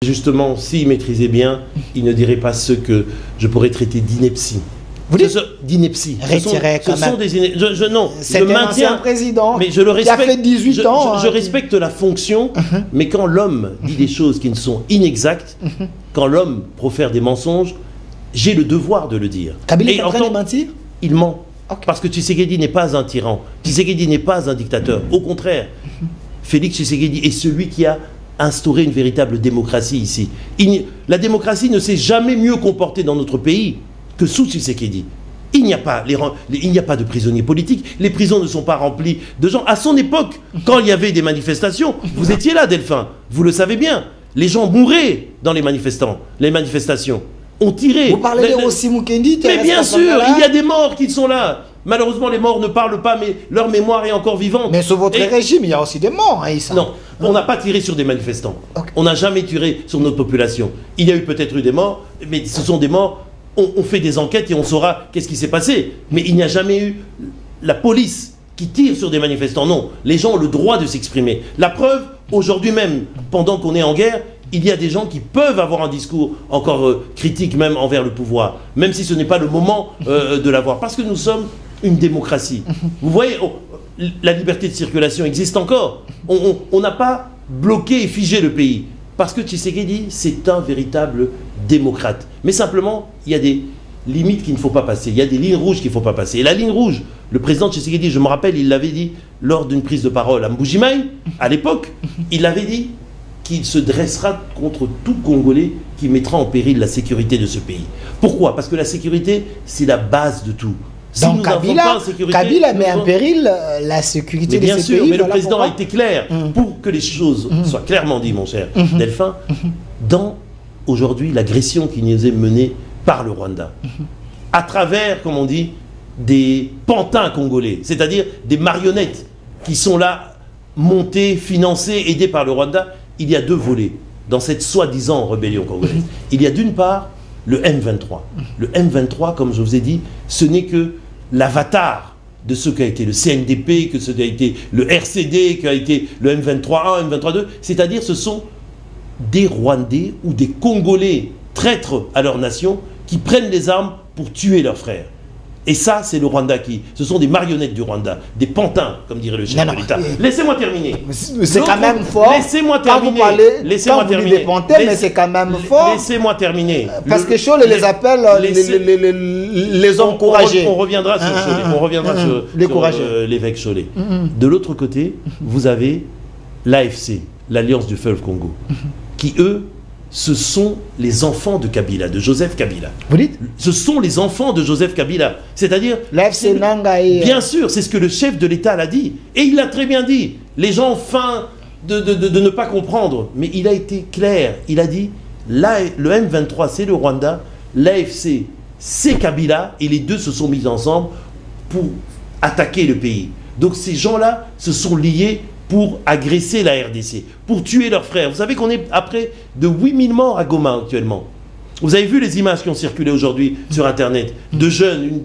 Justement, s'il maîtrisait bien, il ne dirait pas ce que je pourrais traiter d'ineptie. Vous dites d'ineptie. Ce sont des non, c'est un ancien président mais je le respecte, qui a fait 18 ans. Je respecte la fonction, mais quand l'homme dit des choses qui ne sont inexactes, quand l'homme profère des mensonges, j'ai le devoir de le dire. Kabila est en train de mentir? Il ment. Okay. Parce que Tshisekedi n'est pas un tyran. Tshisekedi n'est pas un dictateur. Au contraire, Félix Tshisekedi est celui qui a instauré une véritable démocratie ici. La démocratie ne s'est jamais mieux comportée dans notre pays que sous Tshisekedi. Il n'y a pas de prisonniers politiques. Les prisons ne sont pas remplies de gens. À son époque, quand il y avait des manifestations, vous étiez là, Delphin. Vous le savez bien. Les gens mouraient dans les manifestations. On tirait. Vous parlez de Rossi Mukendi? Mais bien sûr, il y a des morts qui sont là. Malheureusement, les morts ne parlent pas, mais leur mémoire est encore vivante. Mais sous votre régime, il y a aussi des morts, hein, Issa. Non, on n'a pas tiré sur des manifestants. Okay. On n'a jamais tiré sur notre population. Il y a eu peut-être eu des morts, mais ce sont des morts. On fait des enquêtes et on saura qu'est-ce qui s'est passé. Mais il n'y a jamais eu la police qui tire sur des manifestants. Non, les gens ont le droit de s'exprimer. La preuve, aujourd'hui même, pendant qu'on est en guerre, il y a des gens qui peuvent avoir un discours encore critique même envers le pouvoir, même si ce n'est pas le moment de l'avoir. Parce que nous sommes une démocratie. Vous voyez, la liberté de circulation existe encore. On n'a pas bloqué et figé le pays. Parce que Tshisekedi, c'est un véritable démocrate. Mais simplement, il y a des limites qu'il ne faut pas passer. Il y a des lignes rouges qu'il ne faut pas passer. Et la ligne rouge, le président Tshisekedi, je me rappelle, il l'avait dit lors d'une prise de parole à Mbujimaï, à l'époque, il avait dit qu'il se dressera contre tout Congolais qui mettra en péril la sécurité de ce pays. Pourquoi? Parce que la sécurité, c'est la base de tout. Si donc Kabila met en péril la sécurité de ce pays. Mais le président a été clair pour que les choses soient clairement dites, mon cher Delphin, dans aujourd'hui l'agression qui nous est menée par le Rwanda, à travers, comme on dit, des pantins congolais, c'est-à-dire des marionnettes qui sont là, montées, financées, aidées par le Rwanda. Il y a deux volets dans cette soi-disant rébellion congolaise. Il y a d'une part le M23. Le M23, comme je vous ai dit, ce n'est que l'avatar de ce qu'a été le CNDP, que ce qu'a été le RCD, qu'a été le M23-1, M23-2. C'est-à-dire ce sont des Rwandais ou des Congolais traîtres à leur nation qui prennent les armes pour tuer leurs frères. Et ça, c'est le Rwanda qui... Ce sont des marionnettes du Rwanda, des pantins, comme dirait le chef de l'État. Laissez-moi terminer. C'est quand même fort. Laissez-moi terminer. Laissez-moi terminer. Mais c'est quand même fort. Laissez-moi terminer. Parce que Cholle les appelle les hommes courageux. On reviendra sur Cholle. On reviendra sur l'évêque Cholle. De l'autre côté, vous avez l'AFC, l'Alliance du Fleuve Congo, qui, eux, ce sont les enfants de Kabila, de Joseph Kabila. Vous dites? Ce sont les enfants de Joseph Kabila. C'est-à-dire... L'AFC Nangaï. Bien sûr, c'est ce que le chef de l'État l'a dit. Et il l'a très bien dit. Les gens ont faim de ne pas comprendre. Mais il a été clair. Il a dit, là, le M23, c'est le Rwanda. L'AFC, c'est Kabila. Et les deux se sont mis ensemble pour attaquer le pays. Donc ces gens-là se sont liés pour agresser la RDC, pour tuer leurs frères. Vous savez qu'on est après de 8000 morts à Goma actuellement. Vous avez vu les images qui ont circulé aujourd'hui sur Internet, de jeunes,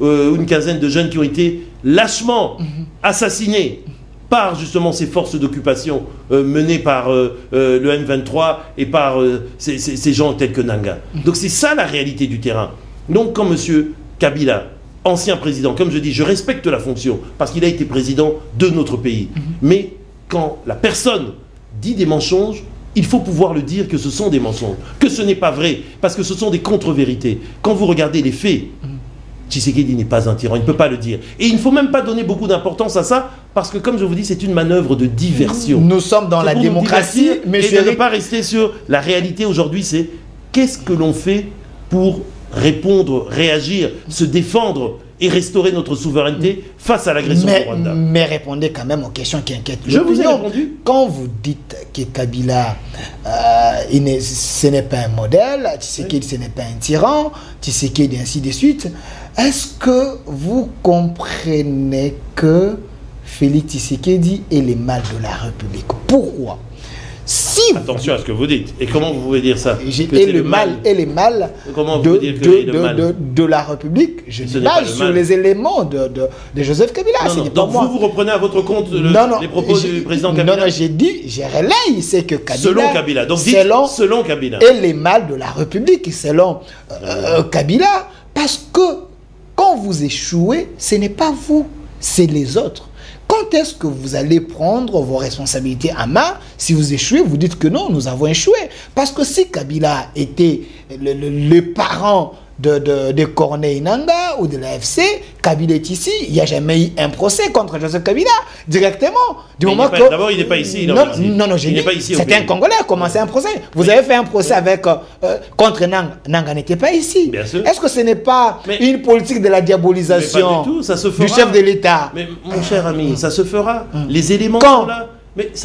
une quinzaine de jeunes qui ont été lâchement assassinés par justement ces forces d'occupation menées par le M23 et par ces gens tels que Nanga. Donc c'est ça la réalité du terrain. Donc quand M. Kabila, ancien président, comme je dis, je respecte la fonction parce qu'il a été président de notre pays. Mais quand la personne dit des mensonges, il faut pouvoir le dire que ce sont des mensonges, que ce n'est pas vrai, parce que ce sont des contre-vérités. Quand vous regardez les faits, Tshisekedi n'est pas un tyran, il ne peut pas le dire. Et il ne faut même pas donner beaucoup d'importance à ça, parce que comme je vous dis, c'est une manœuvre de diversion. Nous sommes dans la démocratie, mais et de ne pas rester sur la réalité aujourd'hui, c'est qu'est-ce que l'on fait pour répondre, réagir, se défendre et restaurer notre souveraineté face à l'agression du Rwanda. Mais répondez quand même aux questions qui inquiètent. Je vous ai répondu. Quand vous dites que Kabila, ce n'est pas un modèle, Tshisekedi, ce n'est pas un tyran, Tshisekedi, ainsi de suite, est-ce que vous comprenez que Félix Tshisekedi est le mal de la République? Pourquoi? Si Attention à ce que vous dites. Et comment vous pouvez dire ça? et le mal Comment vous pouvez dire que le mal de la République, je Ce me n'est pas base le sur mal. les éléments de Joseph Kabila. Non, Ce non. n'est pas Donc moi. vous reprenez à votre compte les propos du président Kabila? Non, non, j'ai dit, j'ai relayé, c'est que Kabila... Selon Kabila. Donc dites selon Kabila. Et les mal de la République, selon Kabila, parce que quand vous échouez, ce n'est pas vous, c'est les autres. Quand est-ce que vous allez prendre vos responsabilités à main? Si vous échouez, vous dites que non, nous avons échoué. Parce que si Kabila était le parent de Corneille Nangaa ou de l'AFC, Kabila est ici, il n'y a jamais eu un procès contre Joseph Kabila, directement. D'abord, il n'est pas ici. Non, j'ai dit, c'était un Congolais, comment c'est un procès? Vous avez fait un procès avec, contre Nangaa. Nangaa n'était pas ici. Est-ce que ce n'est pas une politique de la diabolisation du chef de l'État? Mais mon cher ami, ça se fera. Les éléments sont là.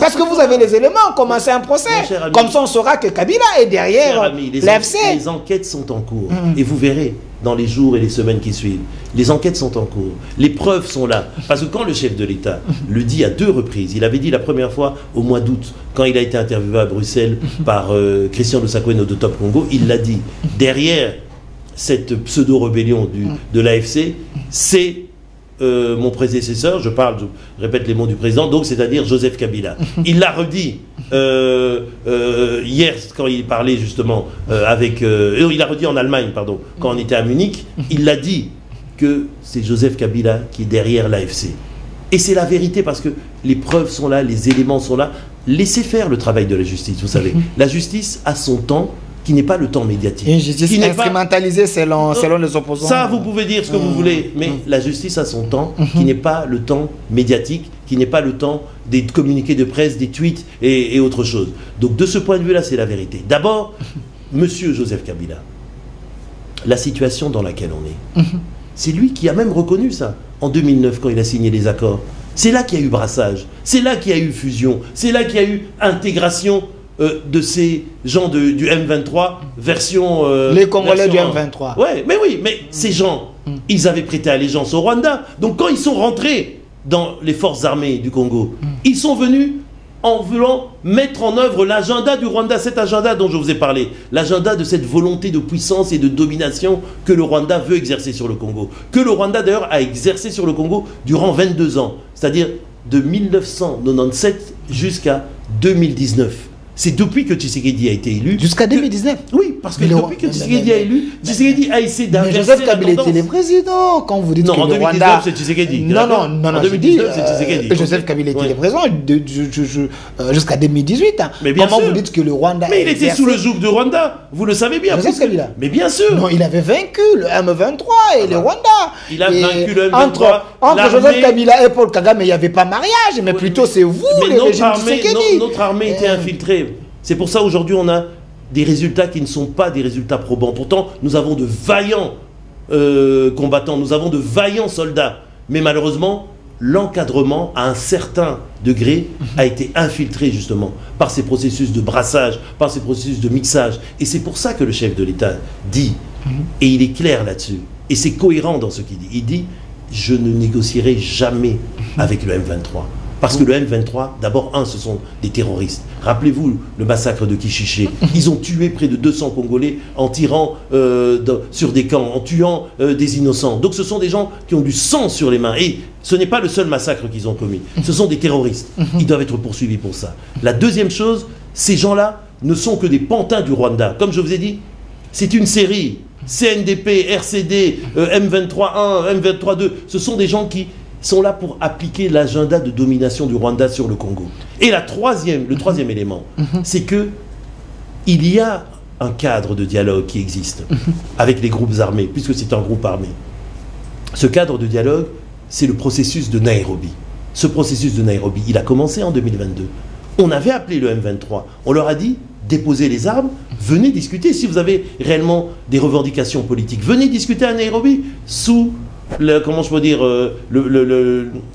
Parce que vous avez les éléments, commencez un procès. Comme ça, on saura que Kabila est derrière l'AFC. Les enquêtes sont en cours. Et vous verrez, dans les jours et les semaines qui suivent, les enquêtes sont en cours. Les preuves sont là. Parce que quand le chef de l'État le dit à 2 reprises, il avait dit la première fois au mois d'août, quand il a été interviewé à Bruxelles par Christian Lusakoueno de Top Congo, il l'a dit. Derrière cette pseudo-rébellion de l'AFC, c'est... mon prédécesseur, je répète les mots du président, donc c'est-à-dire Joseph Kabila. Il l'a redit hier quand il parlait justement il l'a redit en Allemagne, pardon, quand on était à Munich, il l'a dit que c'est Joseph Kabila qui est derrière l'AFC. Et c'est la vérité parce que les preuves sont là, les éléments sont là. Laissez faire le travail de la justice, vous savez. La justice a son temps, qui n'est pas le temps médiatique. Une justice instrumentalisée selon les opposants. Ça, vous pouvez dire ce que vous voulez, mais la justice a son temps, qui n'est pas le temps médiatique, qui n'est pas le temps des communiqués de presse, des tweets et autre chose. Donc de ce point de vue-là, c'est la vérité. D'abord, Monsieur Joseph Kabila, la situation dans laquelle on est, c'est lui qui a même reconnu ça, en 2009, quand il a signé les accords. C'est là qu'il y a eu brassage, c'est là qu'il y a eu fusion, c'est là qu'il y a eu intégration de ces gens du M23 version... les Congolais du M23. Ouais, mais oui, mais ces gens, ils avaient prêté allégeance au Rwanda. Donc quand ils sont rentrés dans les forces armées du Congo, ils sont venus en voulant mettre en œuvre l'agenda du Rwanda, cet agenda dont je vous ai parlé, l'agenda de cette volonté de puissance et de domination que le Rwanda veut exercer sur le Congo, que le Rwanda d'ailleurs a exercé sur le Congo durant 22 ans, c'est-à-dire de 1997 jusqu'à 2019. C'est depuis que Tshisekedi a été élu. Jusqu'à 2019. Oui, parce que depuis que Tshisekedi a élu, Tshisekedi a essayé d'inverser la tendance. Joseph Kabila était le président. Quand vous dites que en le 2019, Rwanda... c'est Tshisekedi. Non, en 2019, c'est Tshisekedi. Joseph Kabila était le président jusqu'à 2018. Mais bien Comment sûr. vous dites que le Rwanda... Mais il était sous le joug du Rwanda. Vous le savez bien. Joseph Kabila. Mais bien sûr. Non, il avait vaincu le M23 et le Rwanda. Il a vaincu le M23. Entre Joseph Kabila et Paul Kagame, il n'y avait pas mariage, mais plutôt c'est vous, les régimes Tshisekedi. Notre armée était infiltrée. C'est pour ça aujourd'hui on a des résultats qui ne sont pas des résultats probants. Pourtant, nous avons de vaillants combattants, nous avons de vaillants soldats. Mais malheureusement, l'encadrement, à un certain degré, a été infiltré justement par ces processus de brassage, par ces processus de mixage. Et c'est pour ça que le chef de l'État dit, et il est clair là-dessus, et c'est cohérent dans ce qu'il dit, il dit « Je ne négocierai jamais avec le M23 ». Parce que le M23, d'abord, ce sont des terroristes. Rappelez-vous le massacre de Kichiché. Ils ont tué près de 200 Congolais en tirant sur des camps, en tuant des innocents. Donc ce sont des gens qui ont du sang sur les mains. Et ce n'est pas le seul massacre qu'ils ont commis. Ce sont des terroristes. Ils doivent être poursuivis pour ça. La deuxième chose, ces gens-là ne sont que des pantins du Rwanda. Comme je vous ai dit, c'est une série. CNDP, RCD, M23-1, M23-2, ce sont des gens qui sont là pour appliquer l'agenda de domination du Rwanda sur le Congo. Et le troisième élément, c'est que il y a un cadre de dialogue qui existe avec les groupes armés, puisque c'est un groupe armé. Ce cadre de dialogue, c'est le processus de Nairobi. Ce processus de Nairobi, il a commencé en 2022. On avait appelé le M23, on leur a dit, déposez les armes, venez discuter. Si vous avez réellement des revendications politiques, venez discuter à Nairobi sous... comment je peux dire,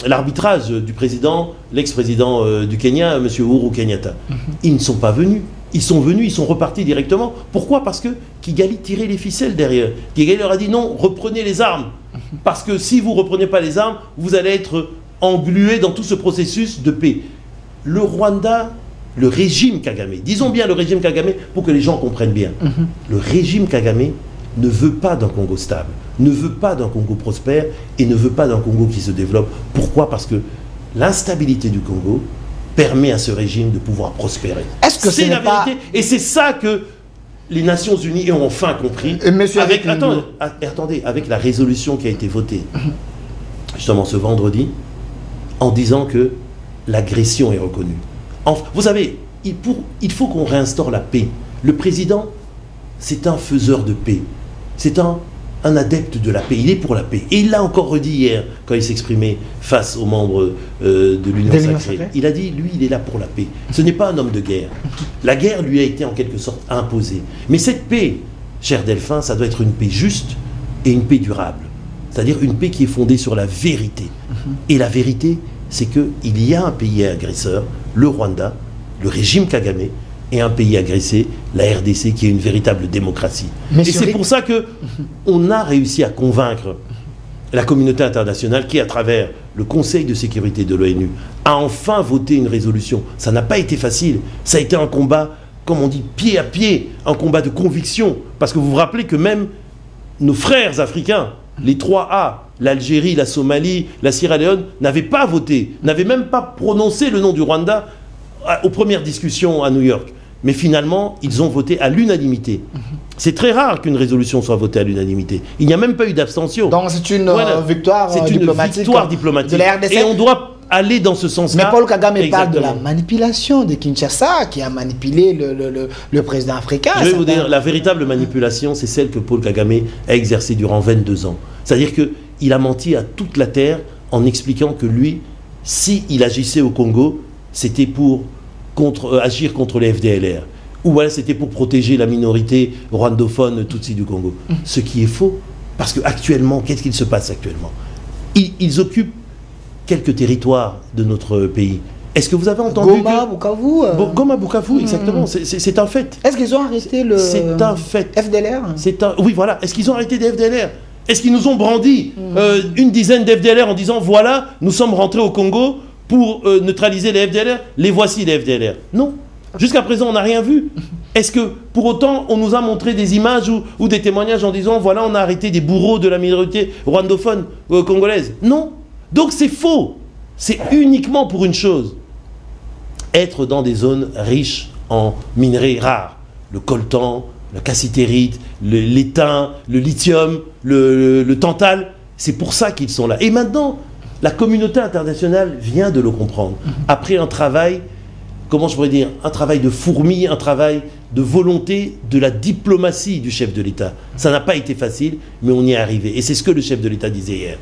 l'arbitrage du président, l'ex-président du Kenya, M. Uhuru Kenyatta. Ils ne sont pas venus. Ils sont venus, ils sont repartis directement. Pourquoi? Parce que Kigali tirait les ficelles derrière. Kigali leur a dit non, reprenez les armes. Parce que si vous ne reprenez pas les armes, vous allez être englués dans tout ce processus de paix. Le Rwanda le régime Kagame, disons bien le régime Kagame pour que les gens comprennent bien. Le régime Kagame ne veut pas d'un Congo stable, ne veut pas d'un Congo prospère et ne veut pas d'un Congo qui se développe. Pourquoi? Parce que l'instabilité du Congo permet à ce régime de pouvoir prospérer. Est-ce que c'est la vérité? Et c'est ça que les Nations Unies ont enfin compris. Attendez, avec la résolution qui a été votée justement ce vendredi, en disant que l'agression est reconnue. Vous savez, il faut qu'on réinstaure la paix. Le président, c'est un faiseur de paix. C'est un adepte de la paix. Il est pour la paix. Et il l'a encore redit hier, quand il s'exprimait face aux membres de l'Union sacrée. Il a dit, lui, il est là pour la paix. Ce n'est pas un homme de guerre. La guerre lui a été en quelque sorte imposée. Mais cette paix, cher Delphin, ça doit être une paix juste et une paix durable. C'est-à-dire une paix qui est fondée sur la vérité. Et la vérité, c'est qu'il y a un pays agresseur, le Rwanda, le régime Kagame, et un pays agressé, la RDC, qui est une véritable démocratie. Et c'est pour ça qu'on a réussi à convaincre la communauté internationale qui, à travers le Conseil de sécurité de l'ONU, a enfin voté une résolution. Ça n'a pas été facile. Ça a été un combat, comme on dit, pied à pied, un combat de conviction. Parce que vous vous rappelez que même nos frères africains, les 3A, l'Algérie, la Somalie, la Sierra Leone, n'avaient pas voté, n'avaient même pas prononcé le nom du Rwanda aux premières discussions à New York. Mais finalement, ils ont voté à l'unanimité. C'est très rare qu'une résolution soit votée à l'unanimité. Il n'y a même pas eu d'abstention. Donc c'est une victoire diplomatique de la RDC. Et on doit aller dans ce sens-là. Mais Paul Kagame parle de la manipulation de Kinshasa, qui a manipulé le président africain. Je vais vous dire, la véritable manipulation, c'est celle que Paul Kagame a exercée durant 22 ans. C'est-à-dire qu'il a menti à toute la terre en expliquant que lui, s'il agissait au Congo, c'était pour agir contre les FDLR. Ou voilà, c'était pour protéger la minorité rwandophone Tutsi du Congo. Ce qui est faux. Parce qu'actuellement, qu'est-ce qu'il se passe actuellement? Ils occupent quelques territoires de notre pays. Est-ce que vous avez entendu Goma, Bukavu Goma, Bukavu, exactement. C'est un fait. Est-ce qu'ils ont arrêté le FDLR? Oui, voilà. Est-ce qu'ils ont arrêté des FDLR? Est-ce qu'ils nous ont brandi une dizaine d'FDLR en disant, voilà, nous sommes rentrés au Congo pour neutraliser les FDLR? Les voici, les FDLR. Non. Jusqu'à présent, on n'a rien vu. Est-ce que, pour autant, on nous a montré des images ou des témoignages en disant, voilà, on a arrêté des bourreaux de la minorité rwandophone congolaise? Non. Donc c'est faux. C'est uniquement pour une chose. Être dans des zones riches en minerais rares. Le coltan, la cassitérite, l'étain, le lithium, le tantal. C'est pour ça qu'ils sont là. Et maintenant, la communauté internationale vient de le comprendre. Après un travail, comment je pourrais dire, un travail de fourmi, un travail de volonté de la diplomatie du chef de l'État. Ça n'a pas été facile, mais on y est arrivé. Et c'est ce que le chef de l'État disait hier.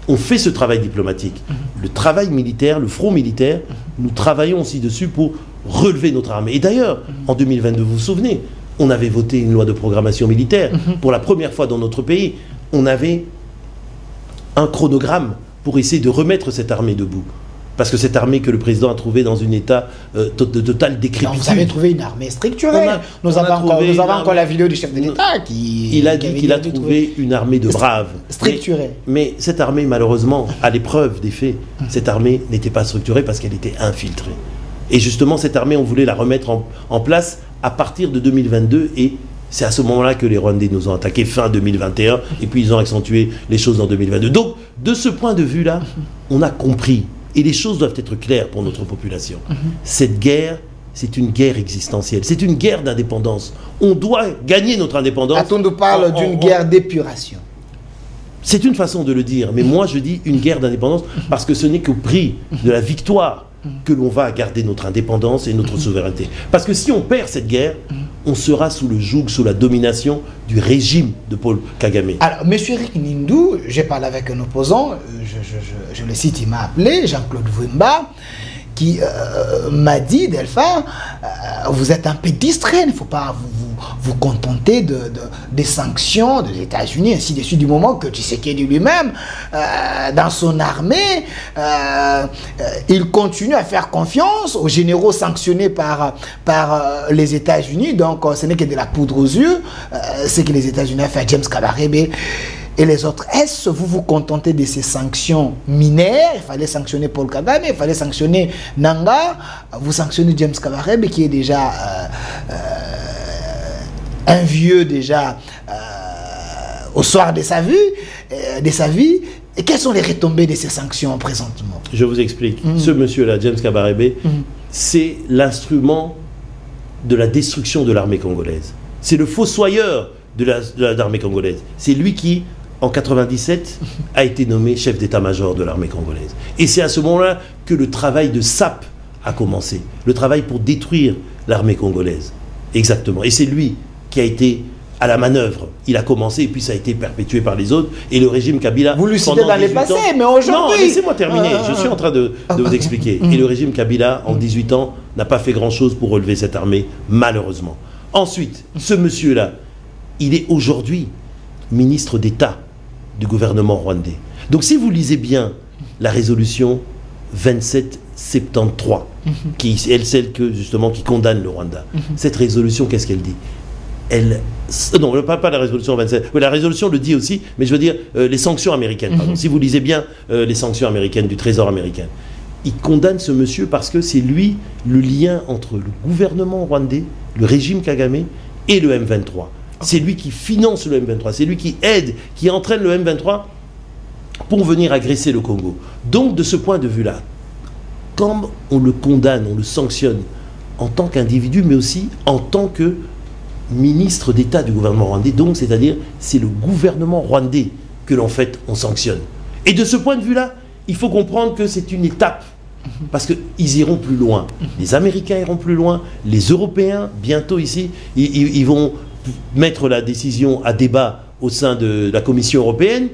On fait ce travail diplomatique. Le travail militaire, le front militaire, nous travaillons aussi dessus pour relever notre armée. Et d'ailleurs, en 2022, vous vous souvenez, on avait voté une loi de programmation militaire. Pour la première fois dans notre pays, on avait un chronogramme pour essayer de remettre cette armée debout. Parce que cette armée que le président a trouvée dans un état de totale décrépitude. Vous avez trouvé une armée structurée. Nous avons encore la vidéo du chef de l'État qui... Il a dit qu'il a trouvé une armée de braves. Structurée. Mais cette armée, malheureusement, à l'épreuve des faits, cette armée n'était pas structurée parce qu'elle était infiltrée. Et justement, cette armée, on voulait la remettre en place à partir de 2022 et c'est à ce moment-là que les Rwandais nous ont attaqués fin 2021 et puis ils ont accentué les choses en 2022. Donc, de ce point de vue-là, on a compris. Et les choses doivent être claires pour notre population. Cette guerre, c'est une guerre existentielle. C'est une guerre d'indépendance. On doit gagner notre indépendance. Attends, parle d'une guerre d'épuration. C'est une façon de le dire. Mais moi, je dis une guerre d'indépendance parce que ce n'est qu'au prix de la victoire que l'on va garder notre indépendance et notre souveraineté. Parce que si on perd cette guerre, on sera sous le joug, sous la domination du régime de Paul Kagame. Alors, M. Eric Nindou, j'ai parlé avec un opposant, je le cite, il m'a appelé, Jean-Claude Vwemba, qui m'a dit, Delphin, vous êtes un peu distrait, il ne faut pas vous contenter des sanctions des États-Unis, ainsi de suite, du moment que Tshisekedi lui-même, dans son armée, il continue à faire confiance aux généraux sanctionnés par les États-Unis. Donc, ce n'est que de la poudre aux yeux, ce que les États-Unis ont fait à James Kabarebe. Et les autres S, vous vous contentez de ces sanctions mineures. Il fallait sanctionner Paul Kagame, il fallait sanctionner Nanga, vous sanctionnez James Kabarebe qui est déjà un vieux déjà au soir de sa vie. Et quelles sont les retombées de ces sanctions présentement? Je vous explique. Ce monsieur-là, James Kabarebe, c'est l'instrument de la destruction de l'armée congolaise. C'est le fossoyeur de l'armée congolaise. C'est lui qui, en 97, a été nommé chef d'état-major de l'armée congolaise. Et c'est à ce moment-là que le travail de sape a commencé. Le travail pour détruire l'armée congolaise. Exactement. Et c'est lui qui a été à la manœuvre. Il a commencé et puis ça a été perpétué par les autres. Et le régime Kabila... Vous lui citez dans les passés, mais aujourd'hui... Non, laissez-moi terminer. Je suis en train de vous expliquer. Et le régime Kabila, en 18 ans, n'a pas fait grand-chose pour relever cette armée, malheureusement. Ensuite, ce monsieur-là, il est aujourd'hui ministre d'État du gouvernement rwandais. Donc si vous lisez bien la résolution 2773, qui est celle qui condamne le Rwanda, cette résolution, qu'est-ce qu'elle dit? Non, pas la résolution 27. La résolution le dit aussi, mais je veux dire les sanctions américaines. Pardon. Si vous lisez bien les sanctions américaines du Trésor américain, il condamne ce monsieur parce que c'est lui le lien entre le gouvernement rwandais, le régime Kagame et le M23. C'est lui qui finance le M23, c'est lui qui aide, qui entraîne le M23 pour venir agresser le Congo. Donc de ce point de vue-là, comme on le condamne, on le sanctionne en tant qu'individu, mais aussi en tant que ministre d'État du gouvernement rwandais, donc c'est-à-dire c'est le gouvernement rwandais que l'on fait, on sanctionne. Et de ce point de vue-là, il faut comprendre que c'est une étape, parce qu'ils iront plus loin. Les Américains iront plus loin, les Européens, bientôt ici, ils vont mettre la décision à débat au sein de la Commission européenne.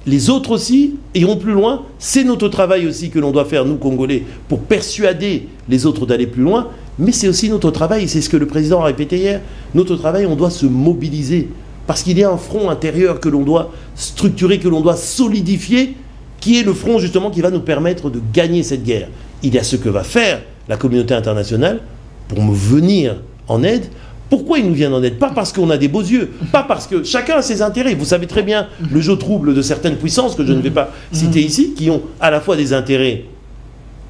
Les autres aussi iront plus loin. C'est notre travail aussi que l'on doit faire, nous, Congolais, pour persuader les autres d'aller plus loin. Mais c'est aussi notre travail, et c'est ce que le président a répété hier, notre travail, on doit se mobiliser. Parce qu'il y a un front intérieur que l'on doit structurer, que l'on doit solidifier, qui est le front justement qui va nous permettre de gagner cette guerre. Il y a ce que va faire la communauté internationale pour me venir en aide. Pourquoi ils nous viennent en aide? Pas parce qu'on a des beaux yeux, pas parce que chacun a ses intérêts. Vous savez très bien le jeu trouble de certaines puissances que je ne vais pas citer ici, qui ont à la fois des intérêts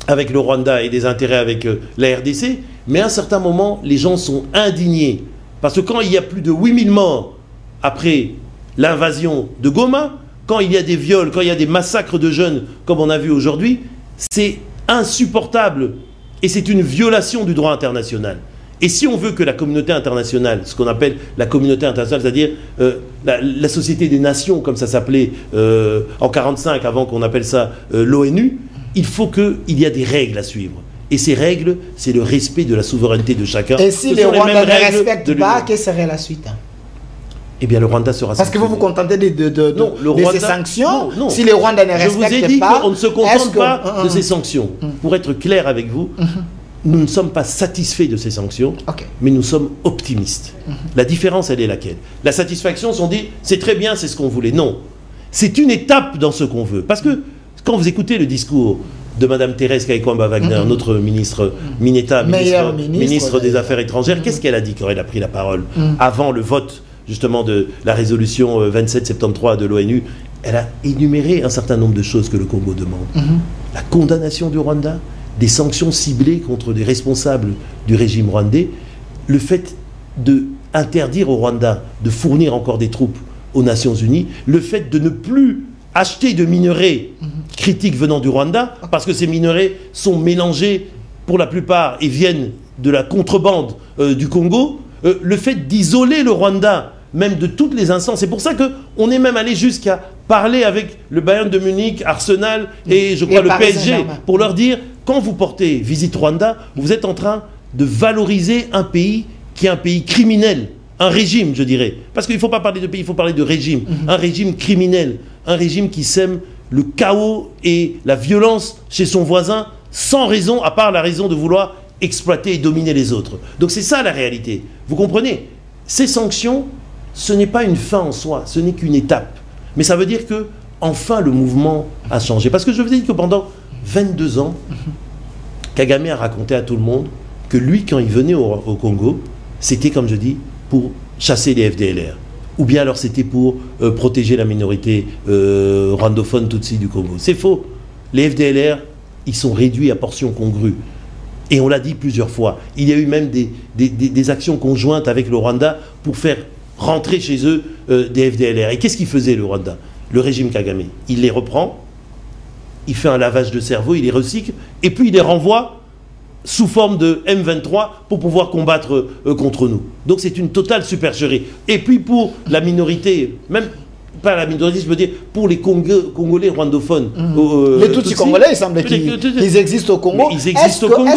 avec le Rwanda et des intérêts avec la RDC, mais à un certain moment, les gens sont indignés. Parce que quand il y a plus de 8000 morts après l'invasion de Goma, quand il y a des viols, quand il y a des massacres de jeunes, comme on a vu aujourd'hui, c'est insupportable. Et c'est une violation du droit international. Et si on veut que la communauté internationale, ce qu'on appelle la communauté internationale, c'est-à-dire la Société des Nations, comme ça s'appelait en 1945, avant qu'on appelle ça l'ONU, il faut qu'il y ait des règles à suivre. Et ces règles, c'est le respect de la souveraineté de chacun. Et si les Rwandais ne respectent pas, quelle serait la suite? Eh bien, le Rwanda sera sanctionné. Parce que vous vous contentez de ces sanctions. Non. Si les Rwandais ne respectent pas... Je vous ai dit qu'on ne se contente pas de ces sanctions. Pour être clair avec vous, nous ne sommes pas satisfaits de ces sanctions, mais nous sommes optimistes. La différence, elle est laquelle? La satisfaction, on dit, c'est très bien, c'est ce qu'on voulait. Non. C'est une étape dans ce qu'on veut. Parce que quand vous écoutez le discours de Mme Thérèse Kaikwamba-Wagner, notre ministre Mineta, ministre des Affaires étrangères, qu'est-ce qu'elle a dit quand elle a pris la parole avant le vote justement de la résolution 2773 de l'ONU? Elle a énuméré un certain nombre de choses que le Congo demande. La condamnation du Rwanda, des sanctions ciblées contre des responsables du régime rwandais, le fait d'interdire au Rwanda de fournir encore des troupes aux Nations Unies, le fait de ne plus acheter de minerais critiques venant du Rwanda, parce que ces minerais sont mélangés pour la plupart et viennent de la contrebande du Congo, le fait d'isoler le Rwanda, même de toutes les instances. C'est pour ça qu'on est même allé jusqu'à parler avec le Bayern de Munich, Arsenal et je crois le PSG, pour leur dire, quand vous portez Visite Rwanda, vous êtes en train de valoriser un pays qui est un pays criminel, un régime, je dirais. Parce qu'il ne faut pas parler de pays, il faut parler de régime. Un régime criminel, un régime qui sème le chaos et la violence chez son voisin, sans raison, à part la raison de vouloir exploiter et dominer les autres. Donc c'est ça la réalité. Vous comprenez? Ces sanctions, ce n'est pas une fin en soi, ce n'est qu'une étape. Mais ça veut dire que, enfin, le mouvement a changé. Parce que je vous ai dit que pendant 22 ans, Kagame a raconté à tout le monde que lui, quand il venait au Congo, c'était, comme je dis, pour chasser les FDLR. ou bien alors c'était pour protéger la minorité rwandophone Tutsi du Congo. C'est faux. Les FDLR, ils sont réduits à portions congrues. Et on l'a dit plusieurs fois. Il y a eu même des actions conjointes avec le Rwanda pour faire rentrer chez eux des FDLR. Et qu'est-ce qu'il faisait le Rwanda? Le régime Kagame, il les reprend, il fait un lavage de cerveau, il les recycle, et puis il les renvoie sous forme de M23 pour pouvoir combattre contre nous. Donc c'est une totale supercherie. Et puis pour la minorité, même pas la minorité, je veux dire, pour les Congolais rwandophones. Les Tutsis congolais, il semble qu'ils existent au Congo. Mais ils existent au Congo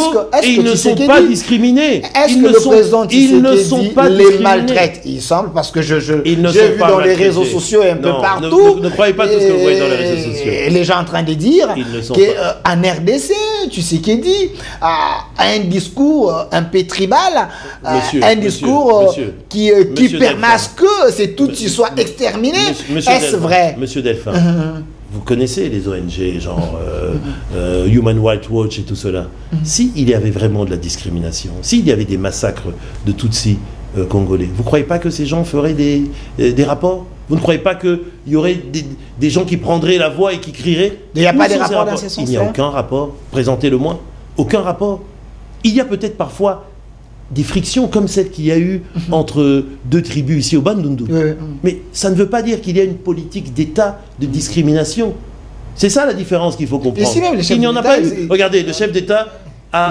et ils ne sont pas discriminés. Est-ce que le président Tshisekedi les maltraite? Il semble, parce que j'ai vu dans les réseaux sociaux et un peu partout. Ne croyez pas tout ce que vous voyez dans les réseaux sociaux. Les gens en train de dire qu'en RDC, Tshisekedi a un discours un peu tribal, un discours qui permet à ce que ces Tutsis soient exterminés. Est-ce vrai? Monsieur Delphin, vous connaissez les ONG, genre Human Rights Watch et tout cela. S'il y avait vraiment de la discrimination, s'il y avait des massacres de Tutsis congolais, vous ne croyez pas que ces gens feraient des rapports? Vous ne croyez pas qu'il y aurait des gens qui prendraient la voix et qui crieraient? Il n'y a pas de rapport dans ce sens-là? Il n'y a aucun rapport. Présentez-le-moi. Aucun rapport. Il y a peut-être parfois des frictions comme celle qu'il y a eu entre deux tribus ici au Bandundu. Mais ça ne veut pas dire qu'il y a une politique d'État de discrimination. C'est ça la différence qu'il faut comprendre. Il n'y en a pas eu. Regardez, le chef d'État a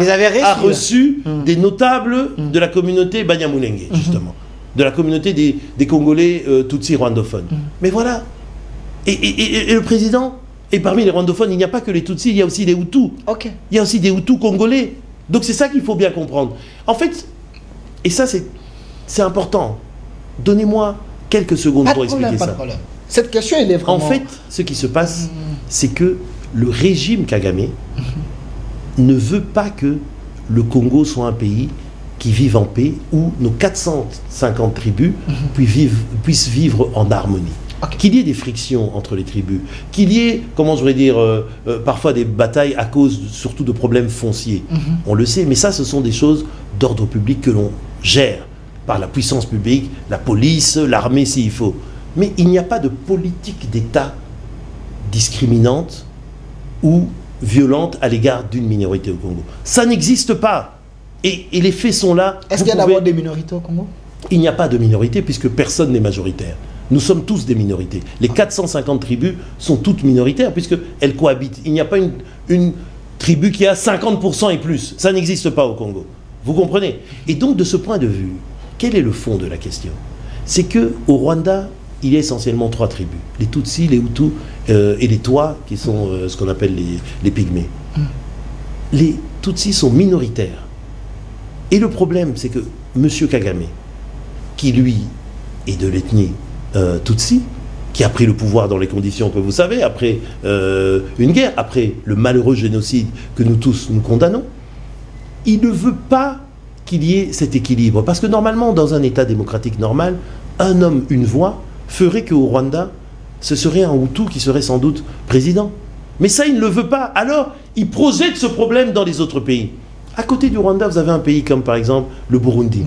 reçu des notables de la communauté Banyamulenge, justement. De la communauté des Congolais Tutsi rwandophones. Mais voilà. Et le président, et parmi les rwandophones, il n'y a pas que les Tutsis, il y a aussi des Hutus. Il y a aussi des Hutus congolais. Donc c'est ça qu'il faut bien comprendre. En fait, et ça c'est important, donnez-moi quelques secondes pour expliquer ça. Cette question, elle est vraiment... En fait, ce qui se passe, c'est que le régime Kagame ne veut pas que le Congo soit un pays qui vive en paix, où nos 450 tribus puissent vivre en harmonie. Qu'il y ait des frictions entre les tribus, qu'il y ait, comment je voudrais dire, parfois des batailles à cause surtout de problèmes fonciers. On le sait, mais ça, ce sont des choses d'ordre public que l'on gère par la puissance publique, la police, l'armée s'il faut. Mais il n'y a pas de politique d'État discriminante ou violente à l'égard d'une minorité au Congo. Ça n'existe pas. Et les faits sont là. Est-ce qu'il y a d'abord des minorités au Congo? Il n'y a pas de minorité puisque personne n'est majoritaire. Nous sommes tous des minorités. Les 450 tribus sont toutes minoritaires puisqu'elles cohabitent. Il n'y a pas une tribu qui a 50% et plus. Ça n'existe pas au Congo. Vous comprenez? Et donc, de ce point de vue, quel est le fond de la question? C'est qu'au Rwanda, il y a essentiellement 3 tribus. Les Tutsis, les Hutus et les Twa, qui sont ce qu'on appelle les Pygmées. Les Tutsis sont minoritaires. Et le problème, c'est que M. Kagame, qui lui est de l'ethnie Tutsi, qui a pris le pouvoir dans les conditions que vous savez, après une guerre, après le malheureux génocide que nous tous nous condamnons, il ne veut pas qu'il y ait cet équilibre. Parce que normalement, dans un État démocratique normal, un homme, une voix, ferait qu'au Rwanda, ce serait un Hutu qui serait sans doute président. Mais ça, il ne le veut pas. Alors, il projette ce problème dans les autres pays. À côté du Rwanda, vous avez un pays comme par exemple le Burundi.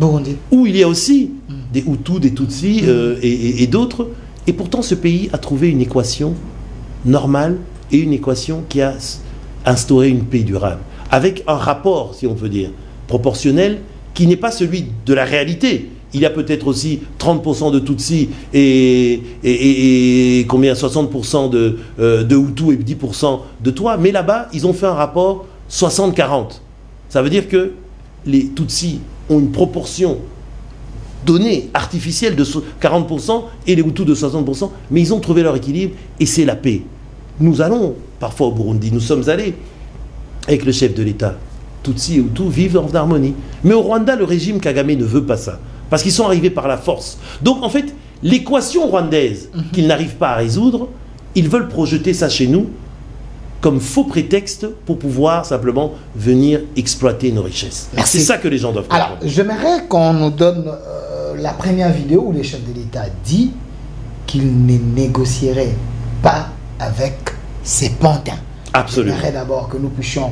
Où il y a aussi des Hutus, des Tutsis et d'autres. Et pourtant, ce pays a trouvé une équation normale et une équation qui a instauré une paix durable. Avec un rapport, si on peut dire, proportionnel, qui n'est pas celui de la réalité. Il y a peut-être aussi 30% de Tutsis et combien 60% de Hutus et 10% de Twa. Mais là-bas, ils ont fait un rapport 60-40. Ça veut dire que les Tutsis ont une proportion donnée, artificielle, de 40% et les Hutus de 60%, mais ils ont trouvé leur équilibre et c'est la paix. Nous allons, parfois au Burundi, nous sommes allés avec le chef de l'État. Tutsis et Hutus vivent en harmonie. Mais au Rwanda, le régime Kagame ne veut pas ça, parce qu'ils sont arrivés par la force. Donc en fait, l'équation rwandaise qu'ils n'arrivent pas à résoudre, ils veulent projeter ça chez nous comme faux prétexte pour pouvoir simplement venir exploiter nos richesses. C'est ça que les gens doivent comprendre. Alors, j'aimerais qu'on nous donne la première vidéo où le chef de l'État dit qu'il ne négocierait pas avec ses pantins. Absolument. J'aimerais d'abord que nous puissions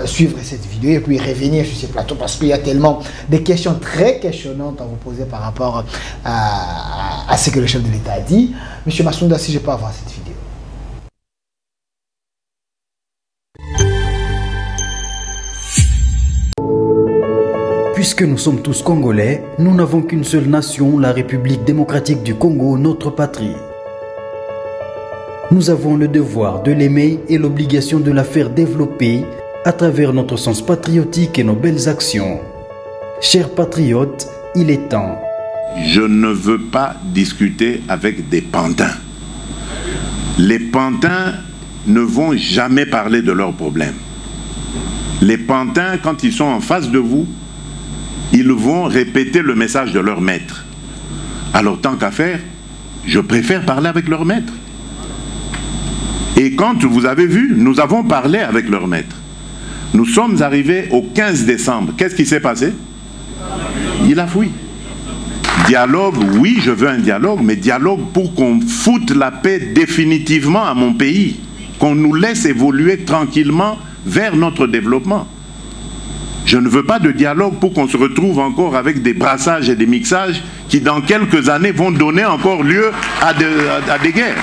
suivre cette vidéo et puis revenir sur ces plateaux parce qu'il y a tellement de questions très questionnantes à vous poser par rapport à à ce que le chef de l'État a dit. Monsieur Massounda, si je peux avoir cette vidéo. Puisque nous sommes tous Congolais, nous n'avons qu'une seule nation, la République démocratique du Congo, notre patrie. Nous avons le devoir de l'aimer et l'obligation de la faire développer à travers notre sens patriotique et nos belles actions. Chers patriotes, il est temps. Je ne veux pas discuter avec des pantins. Les pantins ne vont jamais parler de leurs problèmes. Les pantins, quand ils sont en face de vous, ils vont répéter le message de leur maître. Alors, tant qu'à faire, je préfère parler avec leur maître. Et quand vous avez vu, nous avons parlé avec leur maître. Nous sommes arrivés au 15 décembre. Qu'est-ce qui s'est passé? Il a fui. Dialogue, oui, je veux un dialogue, mais dialogue pour qu'on foute la paix définitivement à mon pays. Qu'on nous laisse évoluer tranquillement vers notre développement. Je ne veux pas de dialogue pour qu'on se retrouve encore avec des brassages et des mixages qui, dans quelques années, vont donner encore lieu à des guerres.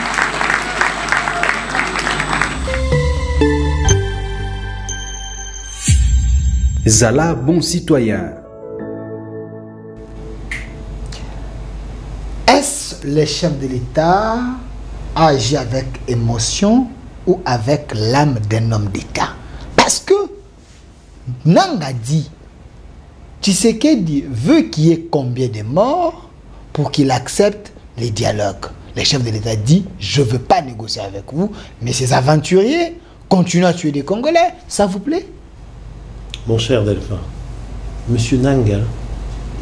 Zala, bon citoyen. Est-ce le chef de l'État agit avec émotion ou avec l'âme d'un homme d'État? Parce que Nanga dit, Tshisekedi veut qu'il y ait combien de morts pour qu'il accepte les dialogues. Le chef de l'État dit, je ne veux pas négocier avec vous, mais ces aventuriers continuent à tuer des Congolais, ça vous plaît? Mon cher Delphin, Monsieur Nanga,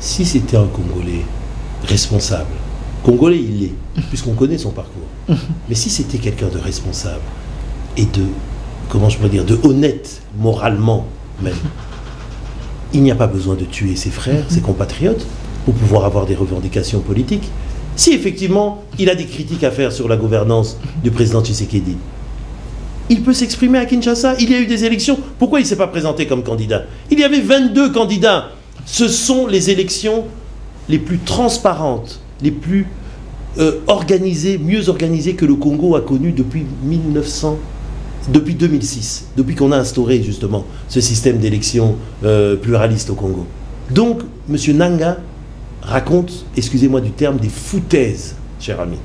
si c'était un Congolais responsable, Congolais il l'est, puisqu'on connaît son parcours, mais si c'était quelqu'un de responsable et de, comment je peux dire, de honnête moralement même, il n'y a pas besoin de tuer ses frères, ses compatriotes, pour pouvoir avoir des revendications politiques. Si effectivement il a des critiques à faire sur la gouvernance du président Tshisekedi, il peut s'exprimer à Kinshasa. Il y a eu des élections. Pourquoi il ne s'est pas présenté comme candidat? Il y avait 22 candidats. Ce sont les élections les plus transparentes, les plus organisées, mieux organisées que le Congo a connues depuis 2006, depuis qu'on a instauré justement ce système d'élection pluraliste au Congo. Donc, M. Nanga raconte, excusez-moi du terme, des foutaises, cher ami.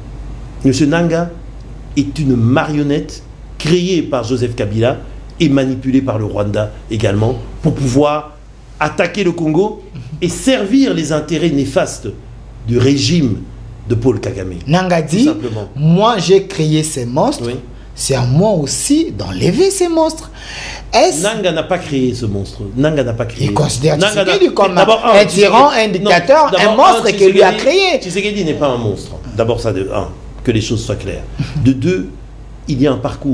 M. Nanga est une marionnette créé par Joseph Kabila et manipulé par le Rwanda également pour pouvoir attaquer le Congo et servir les intérêts néfastes du régime de Paul Kagame. Nanga dit, moi j'ai créé ces monstres, oui. C'est à moi aussi d'enlever ces monstres. Nanga n'a pas créé ce monstre. Nanga n'a pas créé. Il considère Tshisekedi comme un tyran, un dictateur, un monstre que lui a créé. Tshisekedi n'est pas un monstre. D'abord ça de un, que les choses soient claires. De deux, il y a un parcours.